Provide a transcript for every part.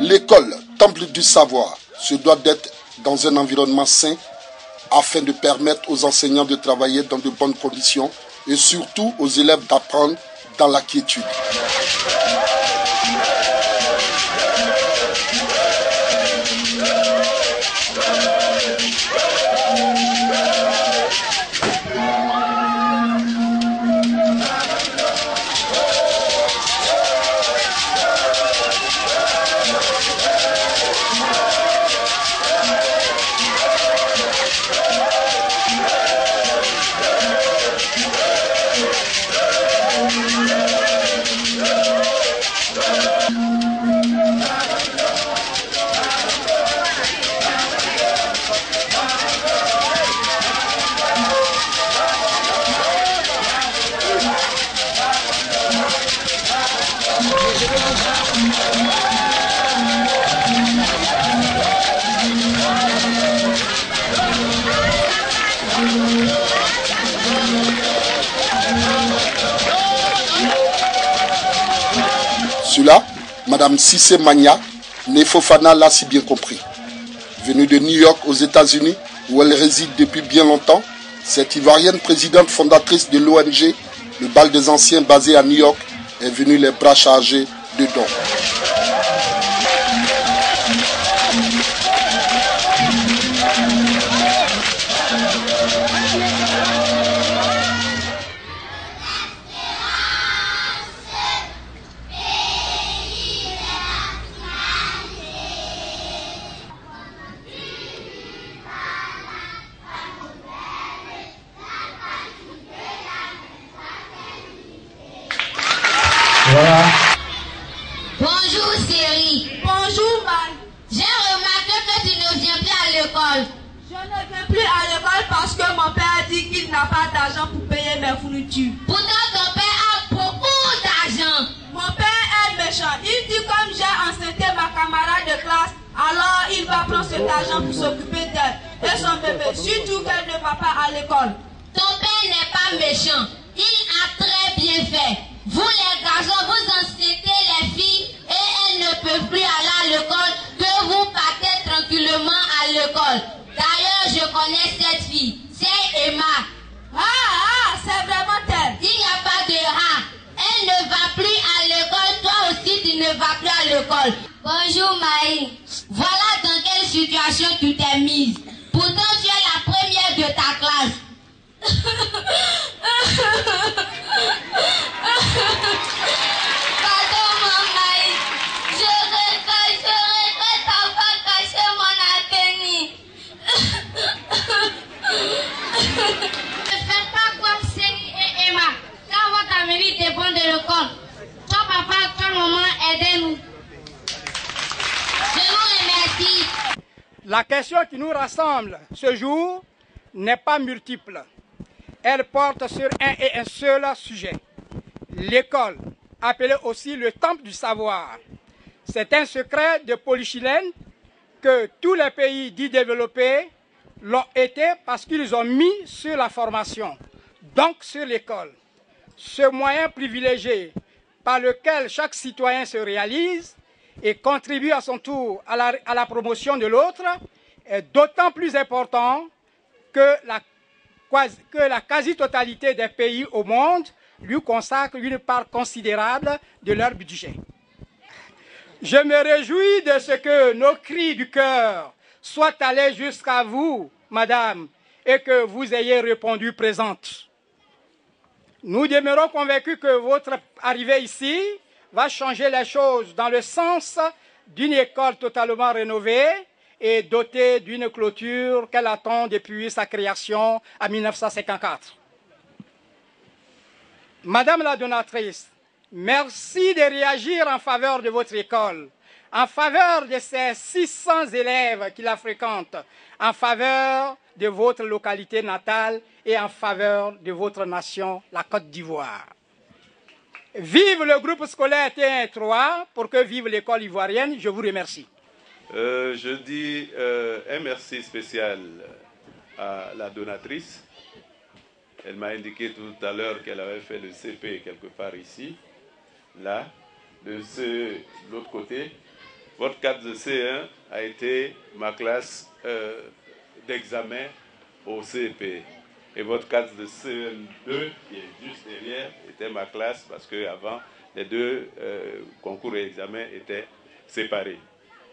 L'école, temple du savoir, se doit d'être dans un environnement sain afin de permettre aux enseignants de travailler dans de bonnes conditions et surtout aux élèves d'apprendre dans la quiétude. Cela, Madame Cissé Magna, née Fofana, l'a si bien compris. Venue de New York aux États-Unis, où elle réside depuis bien longtemps, cette Ivoirienne présidente fondatrice de l'ONG, le Bal des Anciens basé à New York, est venue les bras chargés de dons. Voilà. Bonjour Chérie. Bonjour Man. J'ai remarqué que tu ne viens plus à l'école. Je ne viens plus à l'école parce que mon père dit qu'il n'a pas d'argent pour payer mes fournitures. Pourtant ton père a beaucoup d'argent. Mon père est méchant. Il dit comme j'ai enceinté ma camarade de classe, alors il va prendre cet argent pour s'occuper d'elle et son bébé, surtout qu'elle ne va pas à l'école. Ton père n'est pas méchant. Il a très bien fait. Vous les garçons, vous enceintez les filles et elles ne peuvent plus aller à l'école, que vous partez tranquillement à l'école. D'ailleurs, je connais cette fille. C'est Emma. C'est vraiment elle. Il n'y a pas de Elle ne va plus à l'école. Toi aussi, tu ne vas plus à l'école. Bonjour Maï. Voilà dans quelle situation tu t'es mise. Pourtant, tu es la première de ta classe. Pardon, maman. Je regrette avoir caché mon avenir. Ne faites pas comme Céline et Emma. Quand votre avenir dépend de l'école, toi, papa, toi, maman, aidez-nous. Je vous remercie. La question qui nous rassemble ce jour n'est pas multiple. Elle porte sur un et un seul sujet. L'école, appelée aussi le temple du savoir. C'est un secret de polychilène que tous les pays dits développés l'ont été parce qu'ils ont mis sur la formation, donc sur l'école. Ce moyen privilégié par lequel chaque citoyen se réalise et contribue à son tour à la promotion de l'autre est d'autant plus important que la quasi-totalité des pays au monde lui consacrent une part considérable de leur budget. Je me réjouis de ce que nos cris du cœur soient allés jusqu'à vous, madame, et que vous ayez répondu présente. Nous demeurons convaincus que votre arrivée ici va changer les choses dans le sens d'une école totalement rénovée et dotée d'une clôture qu'elle attend depuis sa création en 1954. Madame la donatrice, merci de réagir en faveur de votre école, en faveur de ces 600 élèves qui la fréquentent, en faveur de votre localité natale et en faveur de votre nation, la Côte d'Ivoire. Vive le groupe scolaire T1-3 pour que vive l'école ivoirienne. Je vous remercie. Je dis un merci spécial à la donatrice Elle m'a indiqué tout à l'heure qu'elle avait fait le CP quelque part ici. Là, de l'autre côté. Votre 4 de C1 a été ma classe d'examen au CP. Et votre 4 de CE2, qui est juste derrière, était ma classe parce qu'avant, les deux concours et examens étaient séparés.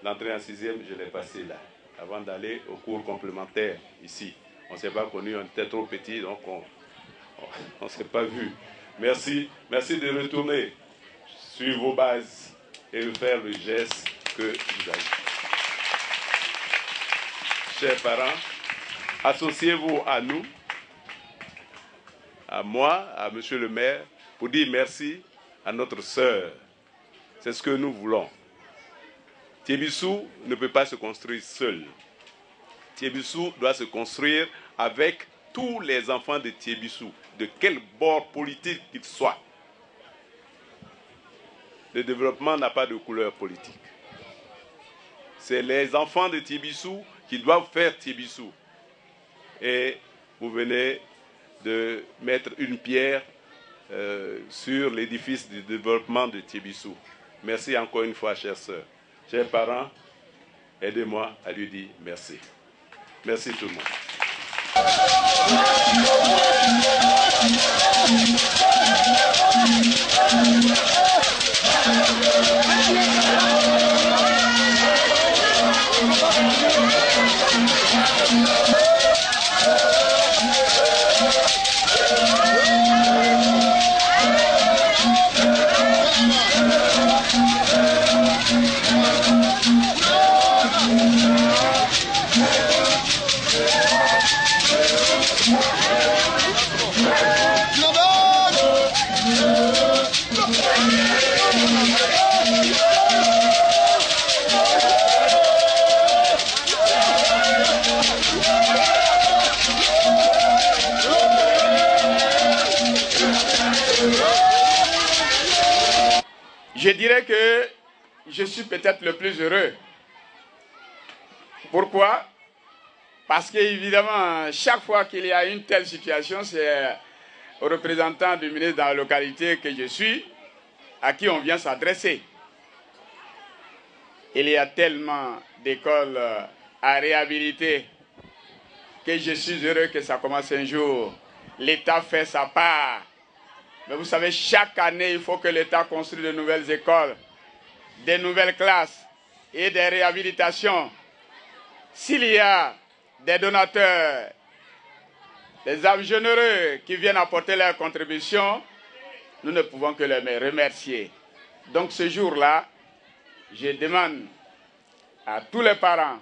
L'entrée en 6e, je l'ai passée là, avant d'aller au cours complémentaire ici. On ne s'est pas connus, on était trop petits, donc on ne s'est pas vus. Merci de retourner sur vos bases et de faire le geste que vous avez. Chers parents, associez-vous à nous, à moi, à monsieur le maire, pour dire merci à notre sœur. C'est ce que nous voulons. Thiébissou ne peut pas se construire seul. Thiébissou doit se construire avec tous les enfants de Thiébissou, de quel bord politique qu'il soit. Le développement n'a pas de couleur politique. C'est les enfants de Thiébissou qui doivent faire Thiébissou. Et vous venez de mettre une pierre sur l'édifice du développement de Thiébissou. Merci encore une fois, chères sœurs. Chers parents, aidez-moi à lui dire merci. Merci tout le monde. Je dirais que je suis peut-être le plus heureux. Pourquoi? Parce qu'évidemment, chaque fois qu'il y a une telle situation, c'est au représentant du ministre dans la localité que je suis, à qui on vient s'adresser. Il y a tellement d'écoles à réhabiliter que je suis heureux que ça commence un jour. L'État fait sa part. Mais vous savez, chaque année, il faut que l'État construise de nouvelles écoles, des nouvelles classes et des réhabilitations. S'il y a des donateurs, des âmes généreux qui viennent apporter leur contribution, nous ne pouvons que les remercier. Donc ce jour-là, je demande à tous les parents,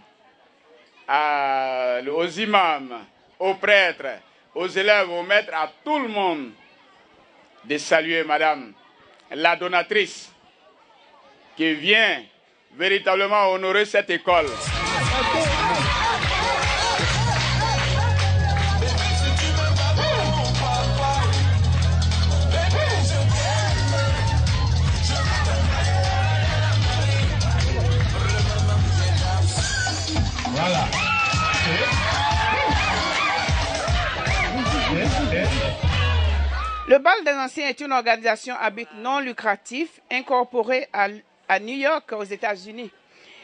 aux imams, aux prêtres, aux élèves, aux maîtres, à tout le monde, de saluer Madame la donatrice qui vient véritablement honorer cette école. Voilà. Le Bal des Anciens est une organisation à but non lucratif incorporée à New York, aux États-Unis.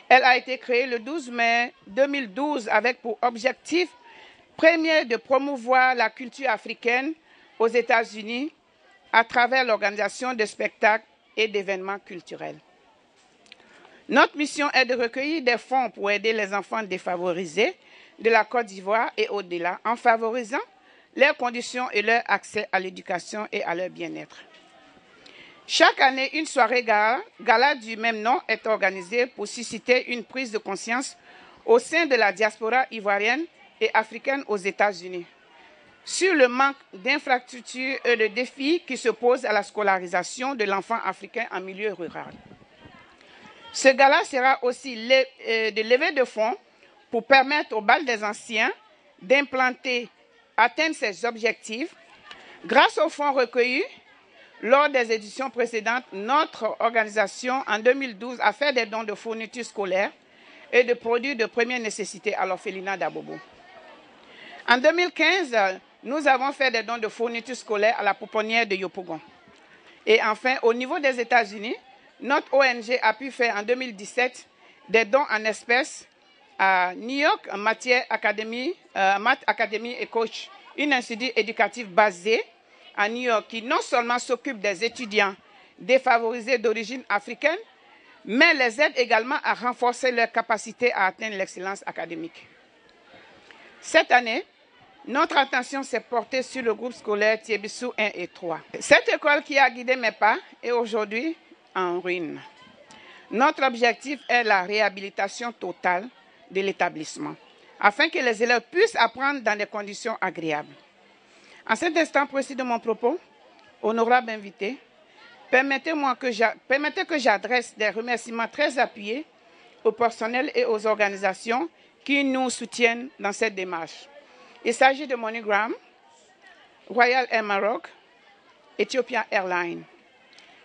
Elle a été créée le 12 mai 2012 avec pour objectif premier de promouvoir la culture africaine aux États-Unis à travers l'organisation de spectacles et d'événements culturels. Notre mission est de recueillir des fonds pour aider les enfants défavorisés de la Côte d'Ivoire et au-delà en favorisant leurs conditions et leur accès à l'éducation et à leur bien-être. Chaque année, une soirée gala du même nom est organisée pour susciter une prise de conscience au sein de la diaspora ivoirienne et africaine aux États-Unis sur le manque d'infrastructures et le défi qui se pose à la scolarisation de l'enfant africain en milieu rural. Ce gala sera aussi de levée de fonds pour permettre au Bal des Anciens atteindre ses objectifs. Grâce aux fonds recueillis lors des éditions précédentes, notre organisation en 2012 a fait des dons de fournitures scolaires et de produits de première nécessité à l'orphelinat d'Abobo. En 2015, nous avons fait des dons de fournitures scolaires à la pouponnière de Yopougon. Et enfin, au niveau des États-Unis, notre ONG a pu faire en 2017 des dons en espèces à New York, en matière académie, Math Academy et Coach, une institut éducatif basée à New York qui non seulement s'occupe des étudiants défavorisés d'origine africaine, mais les aide également à renforcer leur capacité à atteindre l'excellence académique. Cette année, notre attention s'est portée sur le groupe scolaire Thiébissou 1 et 3. Cette école qui a guidé mes pas est aujourd'hui en ruine. Notre objectif est la réhabilitation totale de l'établissement, afin que les élèves puissent apprendre dans des conditions agréables. En cet instant précis de mon propos, honorable invité, permettez que j'adresse des remerciements très appuyés au personnel et aux organisations qui nous soutiennent dans cette démarche. Il s'agit de MoneyGram, Royal Air Maroc, Ethiopian Airlines.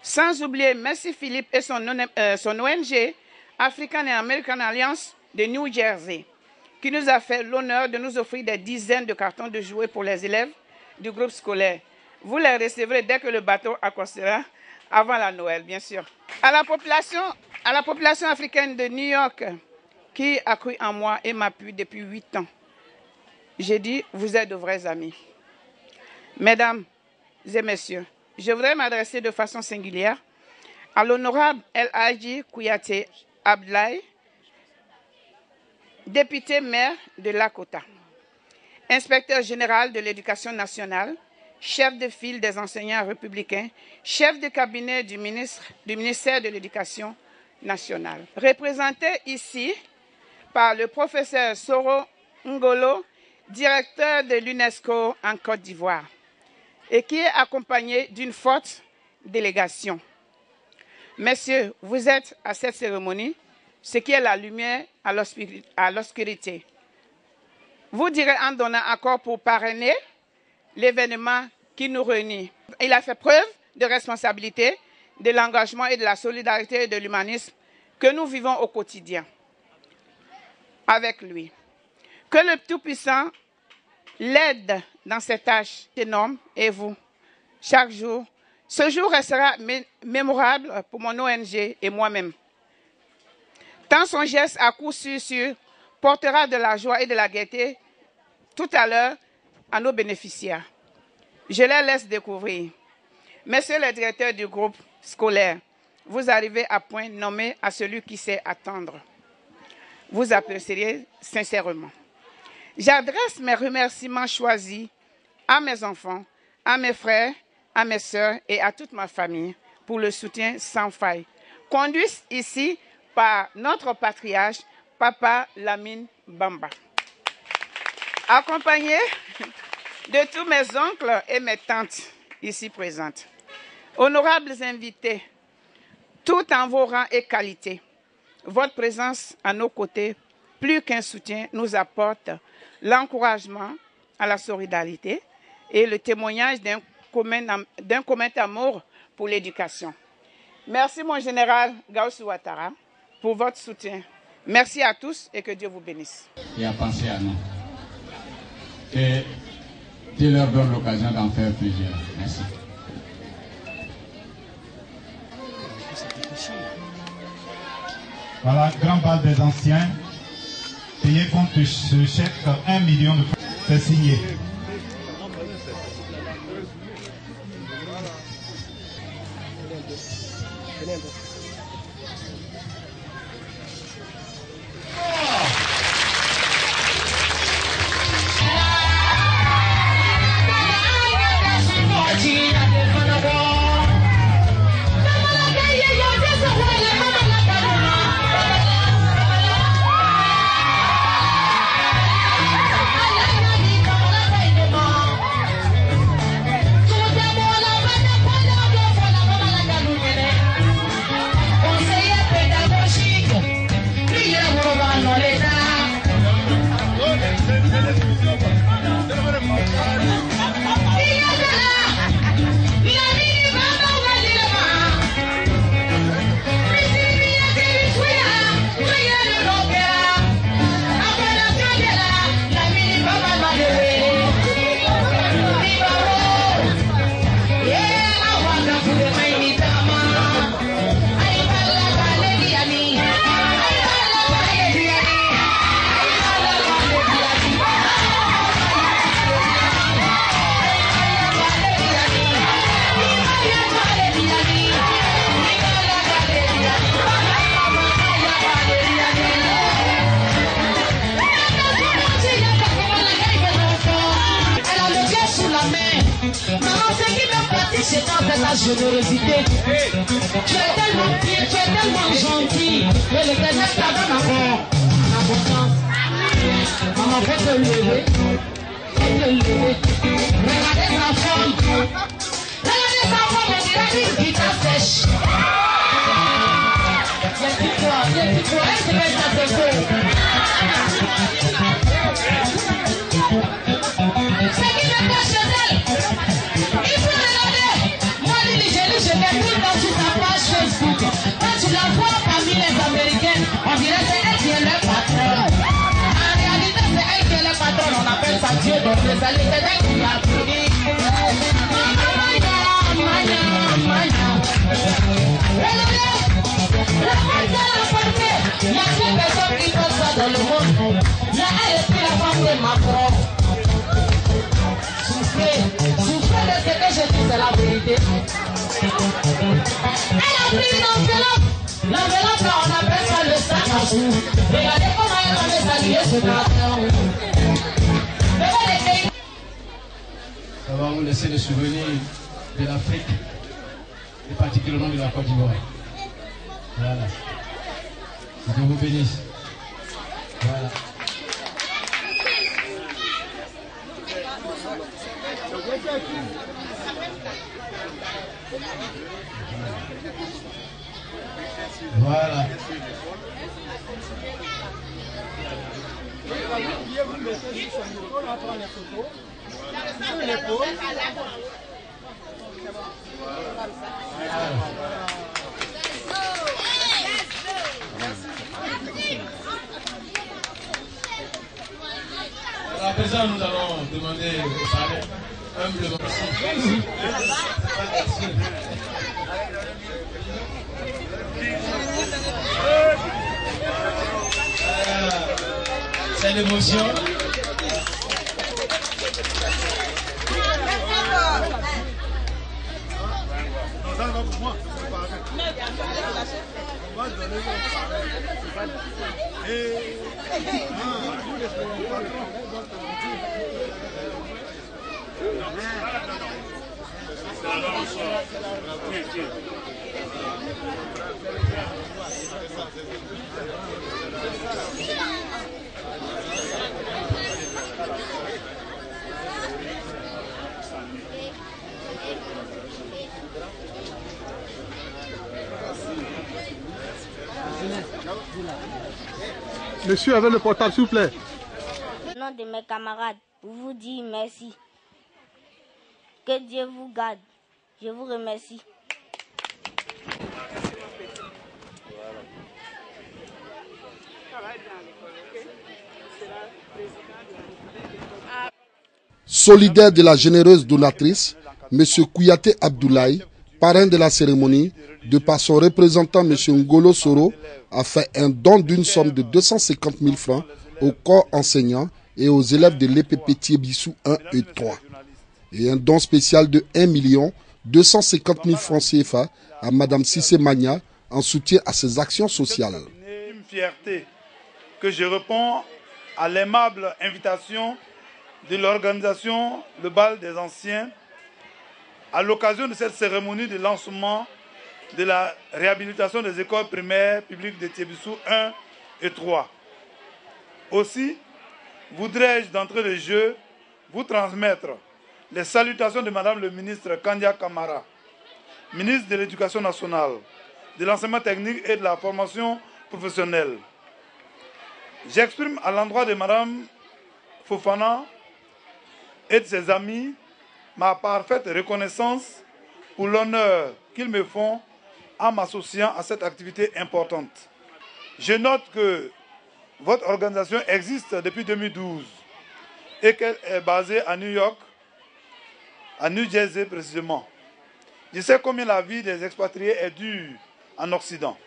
Sans oublier Merci Philippe et son ONG African and American Alliance de New Jersey, qui nous a fait l'honneur de nous offrir des dizaines de cartons de jouets pour les élèves du groupe scolaire. Vous les recevrez dès que le bateau accostera, avant la Noël, bien sûr. À la population africaine de New York, qui a cru en moi et m'appuie depuis 8 ans, j'ai dit, vous êtes de vrais amis. Mesdames et messieurs, je voudrais m'adresser de façon singulière à l'honorable El Hadji Kouyaté Abdoulaye, député maire de Lakota, inspecteur général de l'éducation nationale, chef de file des enseignants républicains, chef de cabinet du ministère de l'Éducation nationale. Représenté ici par le professeur Soro Ngolo, directeur de l'UNESCO en Côte d'Ivoire, et qui est accompagné d'une forte délégation. Messieurs, vous êtes à cette cérémonie, ce qui est la lumière à l'obscurité. Vous direz en donnant accord pour parrainer l'événement qui nous réunit. Il a fait preuve de responsabilité, de l'engagement et de la solidarité et de l'humanisme que nous vivons au quotidien avec lui. Que le Tout-Puissant l'aide dans cette tâche énorme et vous, chaque jour. Ce jour restera mémorable pour mon ONG et moi-même. Tant son geste à coup sûr portera de la joie et de la gaieté tout à l'heure à nos bénéficiaires. Je les laisse découvrir. Messieurs les directeurs du groupe scolaire, vous arrivez à point nommé à celui qui sait attendre. Vous apprécierez sincèrement. J'adresse mes remerciements choisis à mes enfants, à mes frères, à mes sœurs et à toute ma famille pour le soutien sans faille. Conduit ici par notre patriarche, Papa Lamine Bamba. Accompagné de tous mes oncles et mes tantes ici présentes. Honorables invités, tout en vos rangs et qualités, votre présence à nos côtés, plus qu'un soutien, nous apporte l'encouragement à la solidarité et le témoignage d'un commun amour pour l'éducation. Merci mon général Gaussou Ouattara pour votre soutien. Merci à tous et que Dieu vous bénisse. Et à penser à nous. Que Dieu leur donne l'occasion d'en faire plusieurs. Merci. Voilà, grand bal des anciens. Payez compte ce chèque 1 million de francs. C'est signé. Thank you. regardez ta générosité. Tu es tellement bien, tu es tellement gentil. Et l'Éternel t'a donné encore en abondance. Maman, faut te lever. Faut te lever. Regardez sa forme. Regardez sa forme, on dirait une guitare sèche. Les petites fois, elle se met à te faire. C'est qui me cache chez elle. Il faut regarder. Moi, je mets tout le temps sur sa page Facebook. Quand tu la vois parmi les Américaines, on dirait que c'est elle qui est leur patronne. En réalité, c'est elle qui est leur patronne. On appelle ça Dieu, donc les alliés, c'est elle qui l'a pris. Il y a deux personnes qui font ça dans le monde. Il y a elle et puis la femme de Macron. Souffrez de ce que je dis, c'est la vérité. Elle a pris une enveloppe. L'enveloppe, là, on appelle ça le sac à jour. Regardez comment elle avait salué ce matin. Ça va vous laisser le souvenir de l'Afrique et particulièrement de la Côte d'Ivoire. Voilà. Que Dieu vous bénisse. Voilà. Voilà. À présent, nous allons demander au parrain humblement. C'est l'émotion. Monsieur, avec le portable, s'il vous plaît. Au nom de mes camarades, pour vous dire merci. Que Dieu vous garde. Je vous remercie. Solidaire de la généreuse donatrice, M. Kouyaté Abdoulaye, parrain de la cérémonie, de par son représentant M. Ngolo Soro, a fait un don d'une somme de 250 000 francs au corps enseignant et aux élèves de l'EPP Thiébissou 1 et 3. Et un don spécial de 1 250 000 francs CFA à Mme Cissé Magna en soutien à ses actions sociales. Une fierté que je réponds à l'aimable invitation de l'organisation Le Bal des Anciens à l'occasion de cette cérémonie de lancement de la réhabilitation des écoles primaires publiques de Thiébissou 1 et 3. Aussi, voudrais-je d'entrée de jeu vous transmettre les salutations de Madame le ministre Kandia Kamara, ministre de l'Éducation nationale, de l'enseignement technique et de la formation professionnelle. J'exprime à l'endroit de Madame Fofana et de ses amis ma parfaite reconnaissance pour l'honneur qu'ils me font en m'associant à cette activité importante. Je note que votre organisation existe depuis 2012 et qu'elle est basée à New York, à New Jersey précisément. Je sais combien la vie des expatriés est dure en Occident.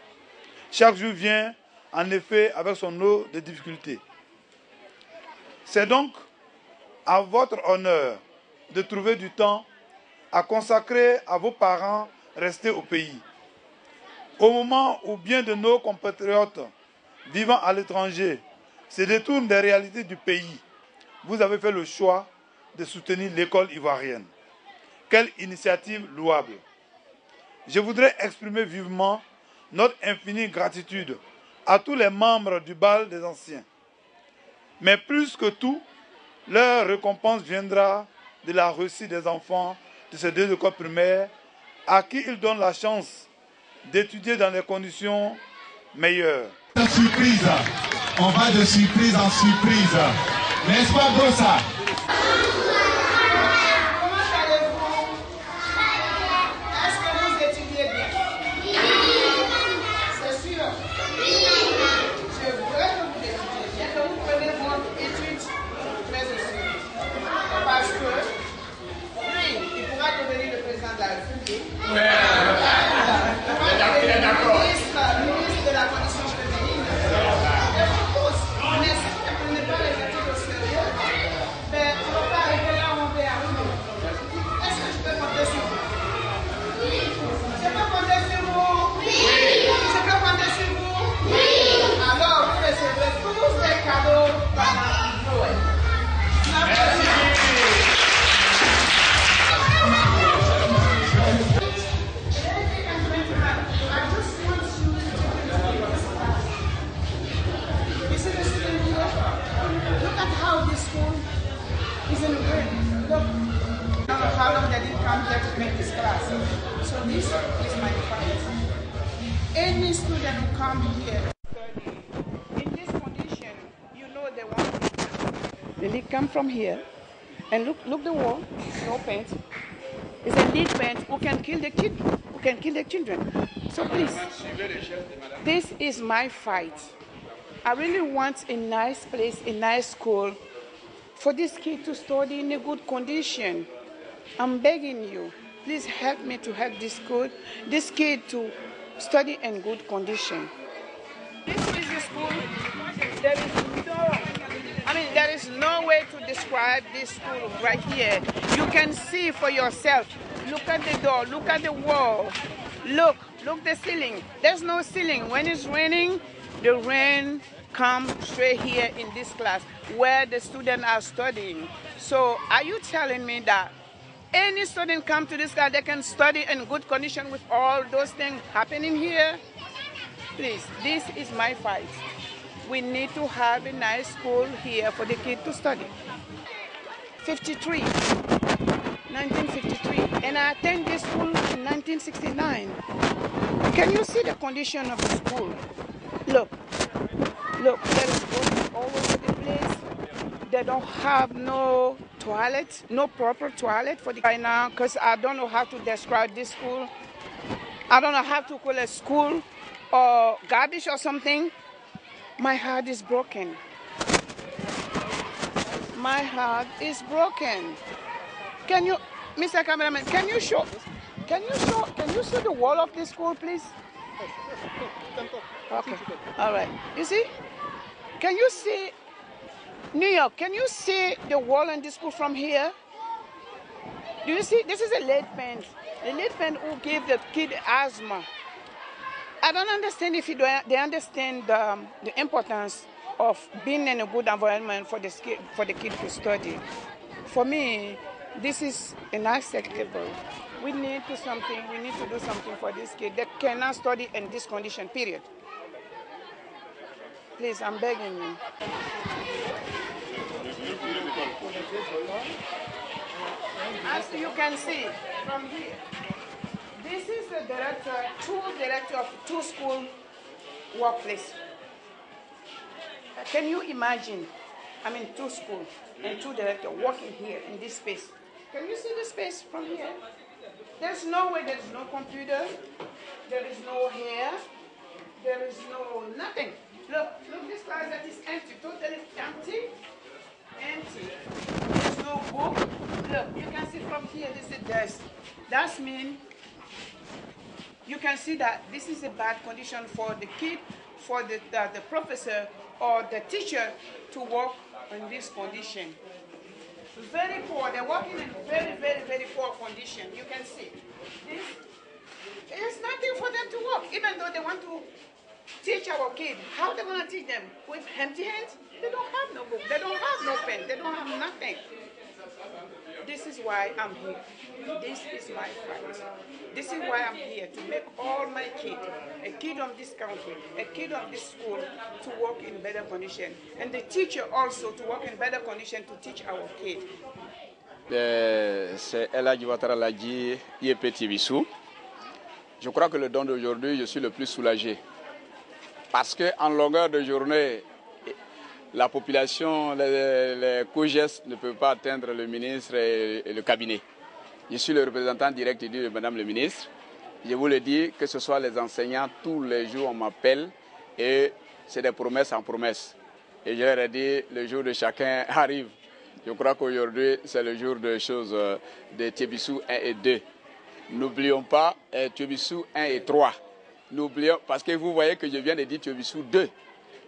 Chaque jour vient en effet avec son lot de difficultés. C'est donc à votre honneur de trouver du temps à consacrer à vos parents restés au pays. Au moment où bien de nos compatriotes vivant à l'étranger se détournent des réalités du pays, vous avez fait le choix de soutenir l'école ivoirienne. Quelle initiative louable. Je voudrais exprimer vivement notre infinie gratitude à tous les membres du bal des anciens. Mais plus que tout, leur récompense viendra de la réussite des enfants de ces 2 écoles primaires à qui ils donnent la chance d'étudier dans des conditions meilleures. Surprise, on va de surprise en surprise. N'est-ce pas beau ça? How long they didn't come here to make this class. So this is my point. Any student who come here in this condition, you know they want. They come from here and look the wall, no paint. It's a lead paint who can kill the kid, who can kill the children. So please, this is my fight. I really want a nice place, a nice school for this kid to study in a good condition. I'm begging you, please help me to help this kid to study in good condition. This is the school. There is no way to describe this school right here. You can see for yourself. Look at the door, look at the wall. Look the ceiling. There's no ceiling. When it's raining, the rain comes straight here in this class where the students are studying. So are you telling me that any student come to this class, they can study in good condition with all those things happening here? Please, this is my fight. We need to have a nice school here for the kids to study. 1953, and I attended this school in 1969. Can you see the condition of the school? Look, there is water all over the place. They don't have no toilet, no proper toilet for the right now, because I don't know how to describe this school. I don't know how to call it school or garbage or something. My heart is broken. My heart is broken. Can you, Mr. Cameraman, can you show the wall of this school, please? Okay, all right. You see? Can you see, New York, can you see the wall in this school from here? Do you see? This is a lead paint. A lead paint who gave the kid asthma. I don't understand if they understand the importance of being in a good environment for the kid to study. For me, this is unacceptable. We need to do something for this kid. They cannot study in this condition, period. Please, I'm begging you. As you can see from here, this is the director of two school workplace. Can you imagine? I mean, two schools and two directors working here in this space. Can you see the space from here? There's no way, there's no computer, there is no hair, there is no nothing. Look, this closet is empty, totally empty. There's no book. Look, you can see from here, this is a desk. That means you can see that this is a bad condition for the kid, for the professor or the teacher to work in this condition. Very poor. They're working in very, very, very poor condition. You can see this. There's nothing for them to work, even though they want to teach our kids. How are they going to teach them? With empty hands? They don't have no book. They don't have no pen. They don't have nothing. this is why I'm here. This is my fight. This is why I'm here, to make all my kids, a kid of this country, a kid of this school, to work in better condition. And the teacher also to work in better condition to teach our kids. C'est Eladji Ouattara Ladji, IEP Thiébissou. Je crois que le don d'aujourd'hui, je suis le plus soulagé. Parce qu'en longueur de journée, la population, les COJES ne peuvent pas atteindre le ministre et le cabinet. Je suis le représentant direct de Madame le ministre. Je vous le dis, que ce soit les enseignants, tous les jours on m'appelle et c'est des promesses en promesses. Et je leur ai dit, le jour de chacun arrive. Je crois qu'aujourd'hui, c'est le jour de choses de Thiébissou 1 et 2. N'oublions pas Thiébissou 1 et 3. N'oublions, parce que vous voyez que je viens de dire Thiébissou 2.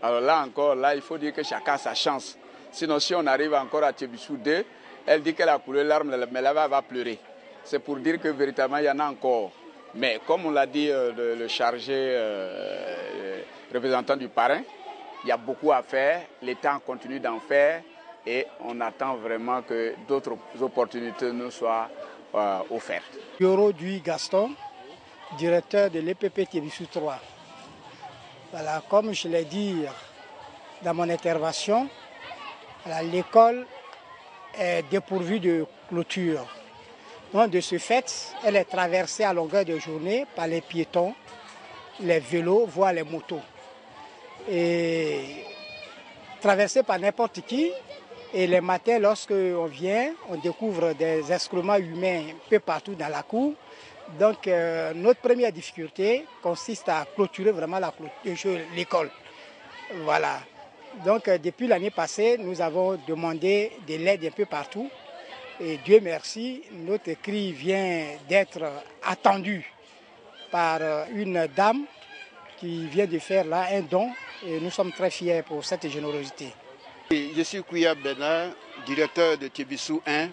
Alors là encore, là, il faut dire que chacun a sa chance. Sinon, si on arrive encore à Thiébissou 2, elle dit qu'elle a coulé l'arme, mais là, elle va pleurer. C'est pour dire que véritablement, il y en a encore. Mais comme on l'a dit, le chargé représentant du parrain, il y a beaucoup à faire. L'État continue d'en faire et on attend vraiment que d'autres opportunités nous soient offertes. Yoro Dui Gaston, directeur de l'EPP Thiébissou 3. Voilà, comme je l'ai dit dans mon intervention, l'école est dépourvue de clôture. Donc, de ce fait, elle est traversée à longueur de journée par les piétons, les vélos, voire les motos. Et traversée par n'importe qui. Et les matins, lorsque on vient, on découvre des excréments humains un peu partout dans la cour. Donc, notre première difficulté consiste à clôturer vraiment l'école. Voilà. Donc, depuis l'année passée, nous avons demandé de l'aide un peu partout. Et Dieu merci, notre cri vient d'être attendu par une dame qui vient de faire là un don. Et nous sommes très fiers pour cette générosité. Je suis Kouya Bernard, directeur de Thiébissou 1.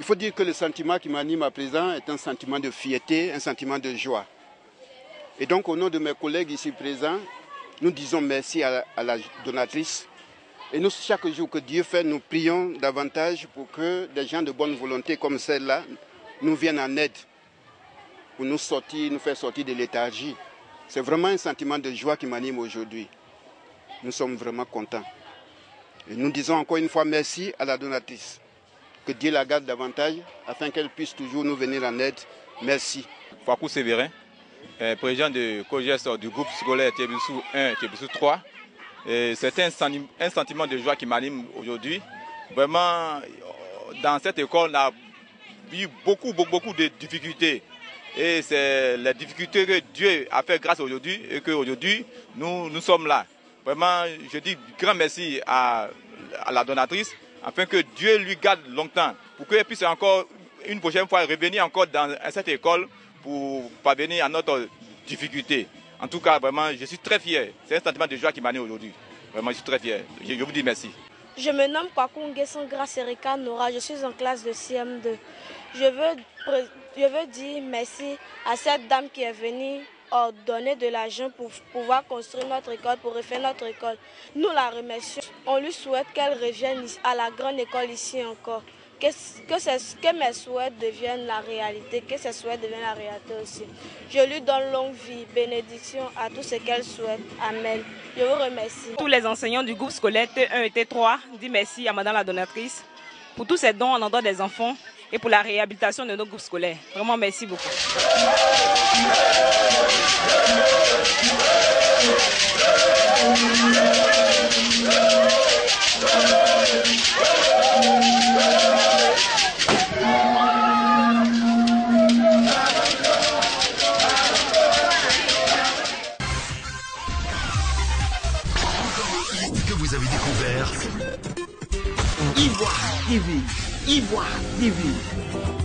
Il faut dire que le sentiment qui m'anime à présent est un sentiment de fierté, un sentiment de joie. Et donc au nom de mes collègues ici présents, nous disons merci à la donatrice. Et nous, chaque jour que Dieu fait, nous prions davantage pour que des gens de bonne volonté comme celle-là nous viennent en aide, pour nous faire sortir de léthargie. C'est vraiment un sentiment de joie qui m'anime aujourd'hui. Nous sommes vraiment contents. Et nous disons encore une fois merci à la donatrice. Que Dieu la garde davantage afin qu'elle puisse toujours nous venir en aide. Merci. Fakou Sévérin, président de COJES du groupe scolaire Thiébissou 1, Thiébissou 3. C'est un sentiment de joie qui m'anime aujourd'hui. Vraiment, dans cette école, on a eu beaucoup de difficultés. Et c'est les difficultés que Dieu a fait grâce aujourd'hui et qu'aujourd'hui, nous sommes là. Vraiment, je dis grand merci à la donatrice, afin que Dieu lui garde longtemps, pour qu'elle puisse encore, une prochaine fois, revenir encore dans cette école pour parvenir à notre difficulté. En tout cas, vraiment, je suis très fier. C'est un sentiment de joie qui m'anime aujourd'hui. Vraiment, je suis très fier. Je vous dis merci. Je me nomme Kwaku Nguesson Grace Erika Nora. Je suis en classe de CM2. Je veux dire merci à cette dame qui est venue donner de l'argent pour pouvoir construire notre école, pour refaire notre école. Nous la remercions. On lui souhaite qu'elle revienne à la grande école ici encore. Que mes souhaits deviennent la réalité, que ses souhaits deviennent la réalité aussi. Je lui donne longue vie, bénédiction à tout ce qu'elle souhaite. Amen. Je vous remercie. Tous les enseignants du groupe scolaire T1 et T3 disent merci à Madame la donatrice pour tous ces dons en endroit des enfants et pour la réhabilitation de nos groupes scolaires. Vraiment, merci beaucoup. Que vous avez découvert Ivoire TV. Ivoire TV.